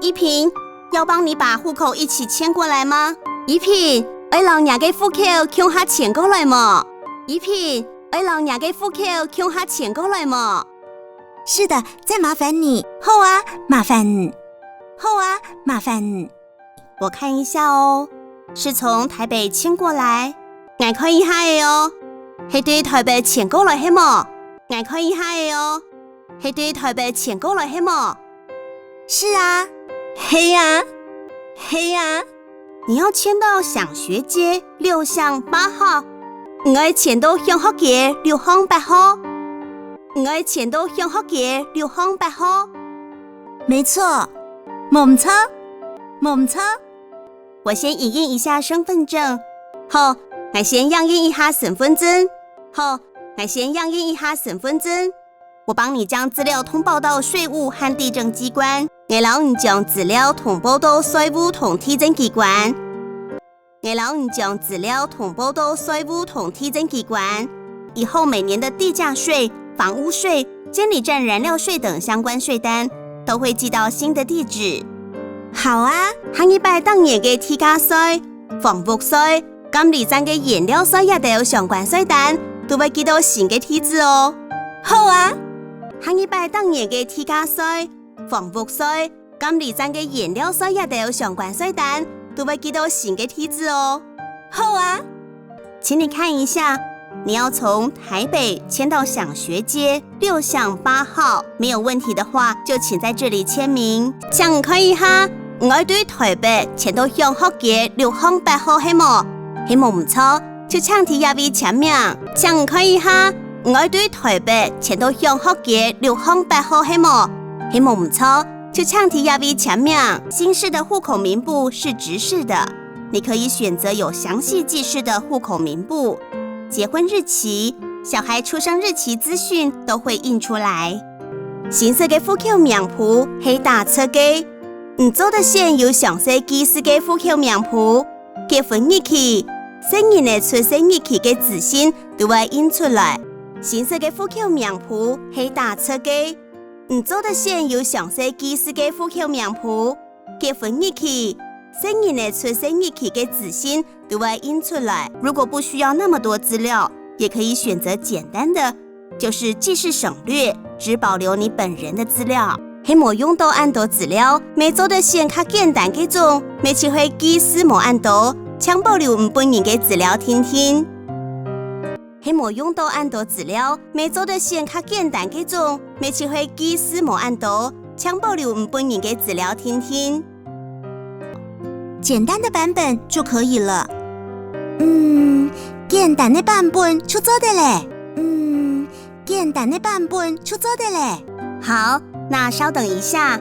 一平，要帮你把户口一起迁过来吗？一平，老娘的户口抢下迁过来嘛？一平，老娘的户口抢下迁过来嘛？是的，再麻烦你。好啊，麻烦你。好啊，麻烦你。我看一下哦，是从台北迁过来，我看一下的哦。是对台北迁过来的嘛？我看一下的哦。是对台北迁过来的嘛？是啊，嘿呀，嘿呀。你要迁到享学街6巷8号，我要迁到享学街6巷8号，我要迁到享学街6巷8号。没错，没错，没错。我先影印一下身份证，好，我先样印一下身份证，好，我先样印一下身份证。我帮你将资料通报到税务和地政机关，然后你将资料通报到税务同地政机关，然后你将资料通报到税务同地政机关。以后每年的地价税、房屋税、监理站燃料税等相关税单都会寄到新的地址。好啊，下一拜当年的地价税、房屋税、监理站的燃料税也都有相关税单，都会寄到新的地址哦。好啊，下一拜当年的地价税、房屋税、监理站的燃料税也都有相关税单，都会寄到新的地址哦。好啊，请你看一下，你要从台北迁到享学街6巷8号，没有问题的话，就请在这里签名。请可以哈，我要对台北迁到享学街6巷8号，希望唔錯，就請提一位簽名。請可以哈，我要對台北遷到享學街6巷8號，希望唔錯，就請提一位簽名。新式的户口名簿是直式的，你可以選擇有詳細記事的户口名簿，結婚日期、小孩出生日期資訊都會印出來。新式的户口名簿係打冊嘅，唔做得先有詳細記事的户口名簿，結婚日期、生人的出生日期嘅資訊都會印出來。新式嘅户口名簿係打冊嘅，唔做得先有詳細記事嘅户口名簿，結婚日期、生人的出生日期嘅資訊都會印出來。如果不需要那麼多資料，也可以選擇簡單的，就是記事省略，只保留你本人的資料。係冇用到按多資料，未做得先較簡單嘅種，未只會記事冇按多，請保留唔本人嘅資料聽聽。係冇用到按多資料，未做得先較簡單嘅種，未只會記事冇按多，請保留唔本人嘅資料聽聽。簡單的版本就可以了。簡單的版本就做得嘞。簡單的版本就做得嘞。好，那稍等一下。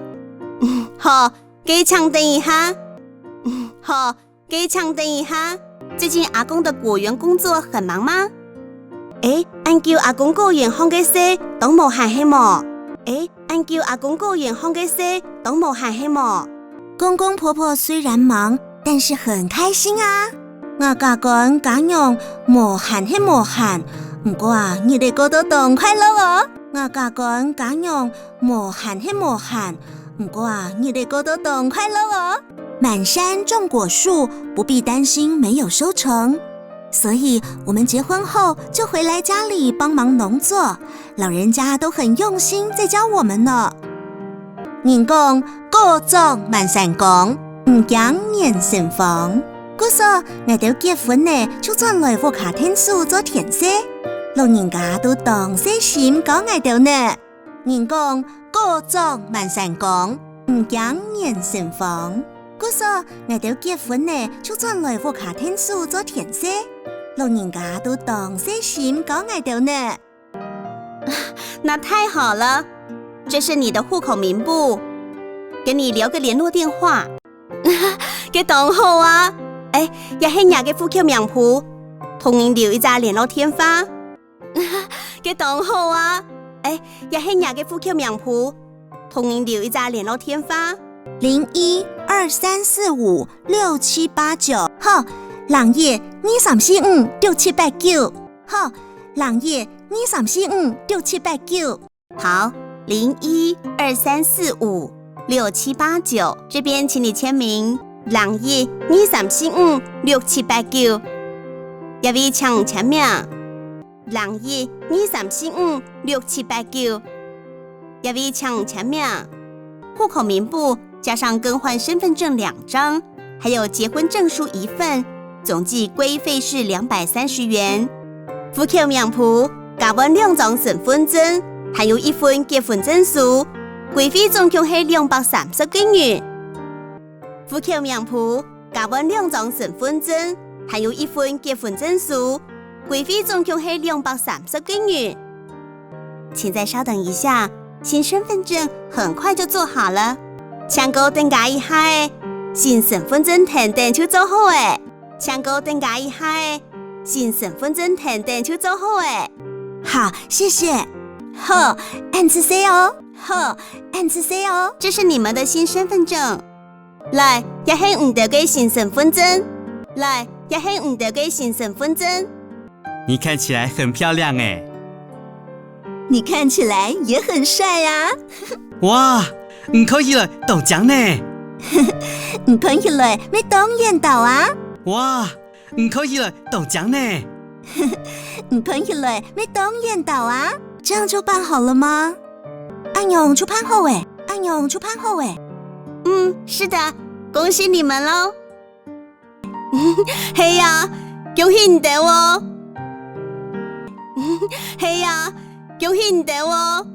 好，給請等一下。好，給請等一下。最近阿公的果園工作很忙嗎？按叫阿公果園放嘅事，都冇閒係麼？按叫阿公果園放嘅事，都冇閒係麼？公公婆婆雖然忙，但是很開心啊。我家講講用無閒係無閒，不過啊，你哋過到冬快樂哦。我家講講用無閒係無閒，不過啊，你哋過到冬快樂哦。滿山種果樹，不必擔心沒有收成。所以我們結婚後就回來家裡幫忙農作，老人家都很用心在教我們呢。人講果種萬山公，唔驚年成房。故說我哋結婚呢，就轉來我家庭書做填寫，老人家都當細心教我哋呢。人講果種萬山公，唔驚年成房。故說我哋結婚呢，就轉來我家庭書做填寫，老人家都當細心教我哋呢。那太好了，這是你的戶口名簿，給你留個聯絡電話。給當好啊！也係我嘅戶口名簿，同您留一張聯絡電話。給當好啊！也係我嘅戶口名簿，同您留一張聯絡電話。0123456789。好，人爺23456789。好，人爺23456789。好，0123456789。6789，这边请你签名。02-234-5-6789，一位请签名。02-234-5-6789，一位请签名。户口名簿加上更换身份证2张，还有结婚证书1份，总计规费是230元。户口名簿加阮2张身份证，还有1份结婚证书，规费总共是230几元。户口名簿加阮2张身份证，还有1份结婚证书，规费总共是230几元。请再稍等一下，新身份证很快就做好了。请哥等下一下诶，新身份证填单就做好诶。请哥等下一下诶，新身份证填单就做好诶。好，谢谢。好，按次 C 哦。好，按次 C 哦。这是你们的新身份证。来，也是5道嘅新身份证。来，也是5道嘅新身份证。你看起来很漂亮诶。你看起来也很帅啊。哇，唔可以了，豆浆呢？唔可以了，要当烟斗啊。哇，唔可以了，豆浆呢？唔可以了，要当烟斗啊。这样就办好了吗？安永出潘后诶，安永出潘后诶。是的，恭喜你们喽！嘿呀，恭喜你哋喎！嘿呀，恭喜你哋喎！